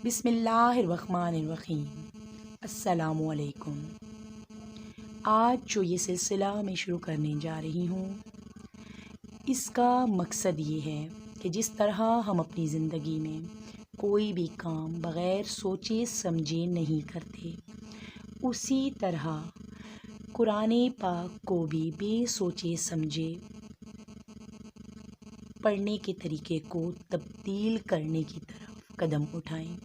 بسم اللہ الرحمن الرحیم۔ السلام علیکم۔ آج جو یہ سلسلہ میں شروع کرنے جا رہی ہوں، اس کا مقصد یہ ہے کہ جس طرح ہم اپنی زندگی میں کوئی بھی کام بغیر سوچے سمجھے نہیں کرتے، اسی طرح قرآن پاک کو بھی بے سوچے سمجھے پڑھنے کے طریقے کو تبدیل کرنے کی طرف قدم اٹھائیں۔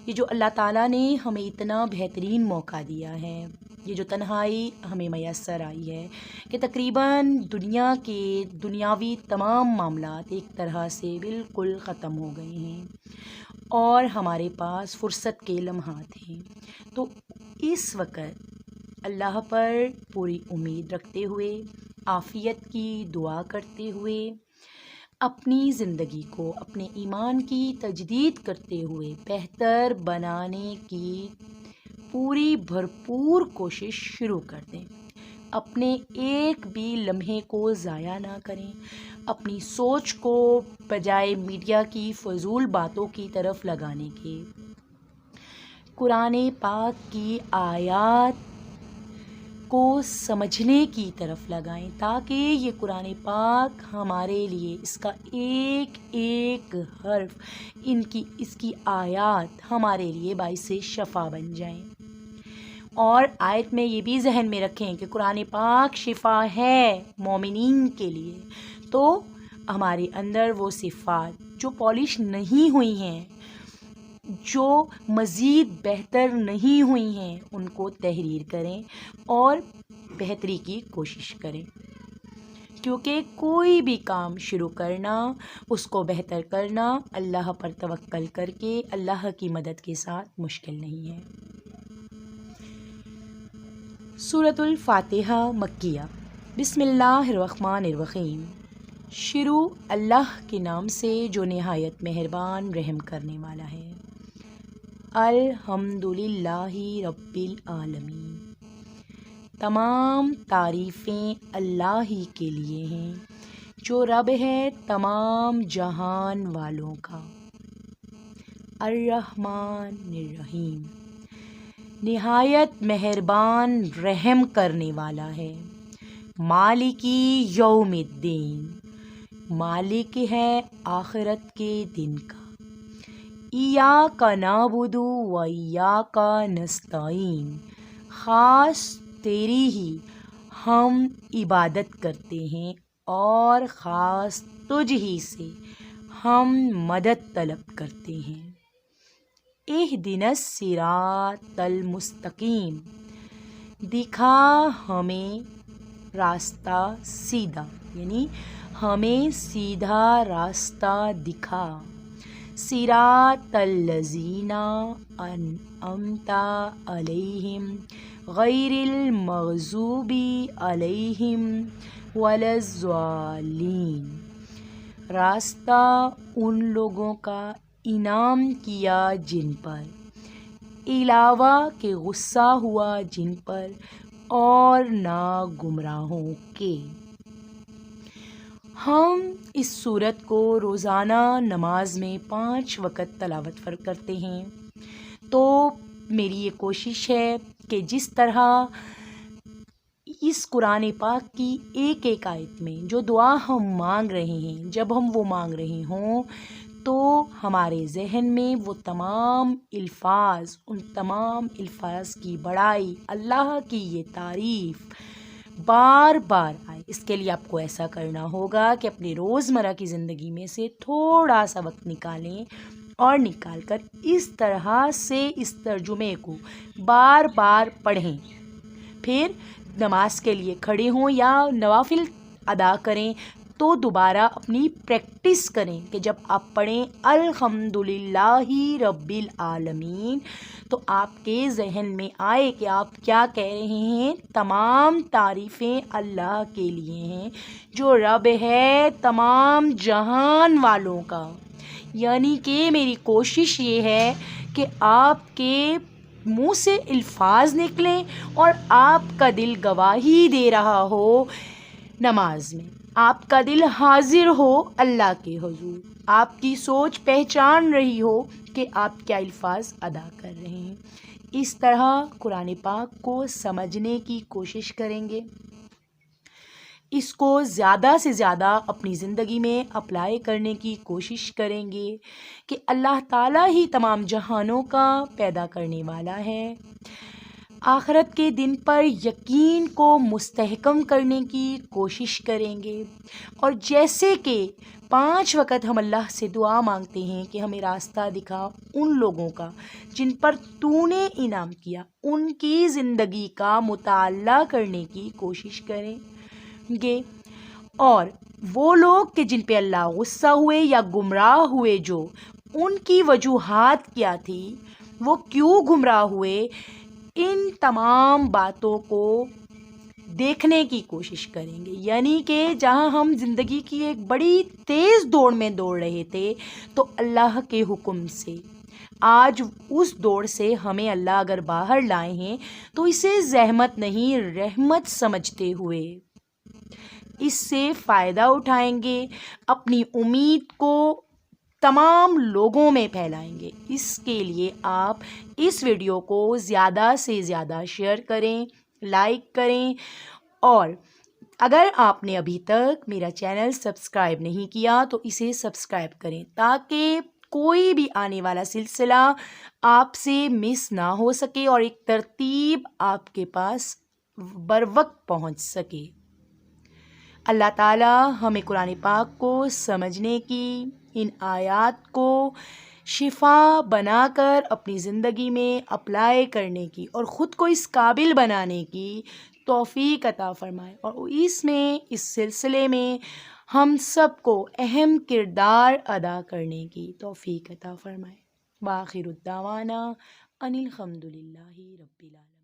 یہ جو اللہ تعالیٰ نے ہمیں اتنا بہترین موقع دیا ہے، یہ جو تنہائی ہمیں میسر آئی ہے کہ تقریباً دنیا کے دنیاوی تمام معاملات ایک طرح سے بالکل ختم ہو گئے ہیں اور ہمارے پاس فرصت کے لمحات ہیں، تو اس وقت اللہ پر پوری امید رکھتے ہوئے، عافیت کی دعا کرتے ہوئے، اپنی زندگی کو اپنے ایمان کی تجدید کرتے ہوئے بہتر بنانے کی پوری بھرپور کوشش شروع کر دیں۔ اپنے ایک بھی لمحے کو ضائع نہ کریں، اپنی سوچ کو بجائے میڈیا کی فضول باتوں کی طرف لگانے کے قرآن پاک کی آیات کو سمجھنے کی طرف لگائیں، تاکہ یہ قرآن پاک ہمارے لیے اس کا ایک ایک حرف، اس کی آیات ہمارے لیے باعث شفا بن جائیں۔ اور آیت میں یہ بھی ذہن میں رکھیں کہ قرآن پاک شفا ہے مومنین کے لیے، تو ہمارے اندر وہ صفات جو پالش نہیں ہوئی ہیں، جو مزید بہتر نہیں ہوئی ہیں، ان کو تحریر کریں اور بہتری کی کوشش کریں، کیونکہ کوئی بھی کام شروع کرنا، اس کو بہتر کرنا اللہ پر توکل کر کے، اللہ کی مدد کے ساتھ مشکل نہیں ہے۔ سورۃ الفاتحہ مکیہ۔ بسم اللہ الرحمن الرحیم۔ شروع اللہ کے نام سے جو نہایت مہربان رحم کرنے والا ہے۔ الحمدللہ رب العالمین۔ تمام تعریفیں اللہ ہی کے لیے ہیں جو رب ہے تمام جہان والوں کا۔ الرحمن الرحیم۔ نہایت مہربان رحم کرنے والا ہے۔ مالکی یوم الدین۔ مالک ہے آخرت کے دن کا۔ ایاک نعبد و ایاک نستعین۔ خاص تیری ہی ہم عبادت کرتے ہیں اور خاص تجھ ہی سے ہم مدد طلب کرتے ہیں۔ اہدنا الصراط المستقیم۔ دکھا ہمیں راستہ سیدھا، یعنی ہمیں سیدھا راستہ دکھا۔ صراط الذین انعمت علیہم غیر المغضوب علیہم ولا الضالین۔ راستہ ان لوگوں کا انعام کیا جن پر، علاوہ کہ غصہ ہوا جن پر، اور نہ گمراہوں کے۔ ہم اس سورت کو روزانہ نماز میں 5 وقت تلاوت کرتے ہیں، تو میری یہ کوشش ہے کہ جس طرح اس قرآن پاک کی ایک ایک آیت میں جو دعا ہم مانگ رہے ہیں، جب ہم وہ مانگ رہے ہوں تو ہمارے ذہن میں وہ تمام الفاظ، ان تمام الفاظ کی بڑائی، اللہ کی یہ تعریف بار بار آئے۔ اس کے لیے آپ کو ایسا کرنا ہوگا کہ اپنے روزمرہ کی زندگی میں سے تھوڑا سا وقت نکالیں اور نکال کر اس طرح سے اس ترجمے کو بار بار پڑھیں، پھر نماز کے لیے کھڑے ہوں یا نوافل ادا کریں تو دوبارہ اپنی پریکٹس کریں کہ جب آپ پڑھیں الحمدللہ رب العالمین تو آپ کے ذہن میں آئے کہ آپ کیا کہہ رہے ہیں۔ تمام تعریفیں اللہ کے لیے ہیں جو رب ہے تمام جہان والوں کا۔ یعنی کہ میری کوشش یہ ہے کہ آپ کے منہ سے الفاظ نکلیں اور آپ کا دل گواہی دے رہا ہو نماز میں، آپ کا دل حاضر ہو اللہ کے حضور، آپ کی سوچ پہچان رہی ہو کہ آپ کیا الفاظ ادا کر رہے ہیں۔ اس طرح قرآن پاک کو سمجھنے کی کوشش کریں گے، اس کو زیادہ سے زیادہ اپنی زندگی میں اپلائی کرنے کی کوشش کریں گے کہ اللہ تعالیٰ ہی تمام جہانوں کا پیدا کرنے والا ہے۔ آخرت کے دن پر یقین کو مستحکم کرنے کی کوشش کریں گے، اور جیسے کہ 5 وقت ہم اللہ سے دعا مانگتے ہیں کہ ہمیں راستہ دکھا ان لوگوں کا جن پر تو نے انعام کیا، ان کی زندگی کا مطالعہ کرنے کی کوشش کریں گے، اور وہ لوگ کہ جن پہ اللہ غصہ ہوئے یا گمراہ ہوئے، جو ان کی وجوہات کیا تھی، وہ کیوں گمراہ ہوئے، ان تمام باتوں کو دیکھنے کی کوشش کریں گے۔ یعنی کہ جہاں ہم زندگی کی ایک بڑی تیز دوڑ میں دوڑ رہے تھے تو اللہ کے حکم سے آج اس دوڑ سے ہمیں اللہ اگر باہر لائے ہیں تو اسے زحمت نہیں رحمت سمجھتے ہوئے اس سے فائدہ اٹھائیں گے، اپنی امید کو تمام لوگوں میں پھیلائیں گے۔ اس کے لیے آپ اس ویڈیو کو زیادہ سے زیادہ شیئر کریں، لائک کریں، اور اگر آپ نے ابھی تک میرا چینل سبسکرائب نہیں کیا تو اسے سبسکرائب کریں تاکہ کوئی بھی آنے والا سلسلہ آپ سے مس نہ ہو سکے اور ایک ترتیب آپ کے پاس بروقت پہنچ سکے۔ اللہ تعالیٰ ہمیں قرآن پاک کو سمجھنے کی، ان آیات کو شفا بنا کر اپنی زندگی میں اپلائی کرنے کی اور خود کو اس قابل بنانے کی توفیق عطا فرمائے، اور اس سلسلے میں ہم سب کو اہم کردار ادا کرنے کی توفیق عطا فرمائے۔ وآخر الدعوانا ان الحمد للہ رب العالمین۔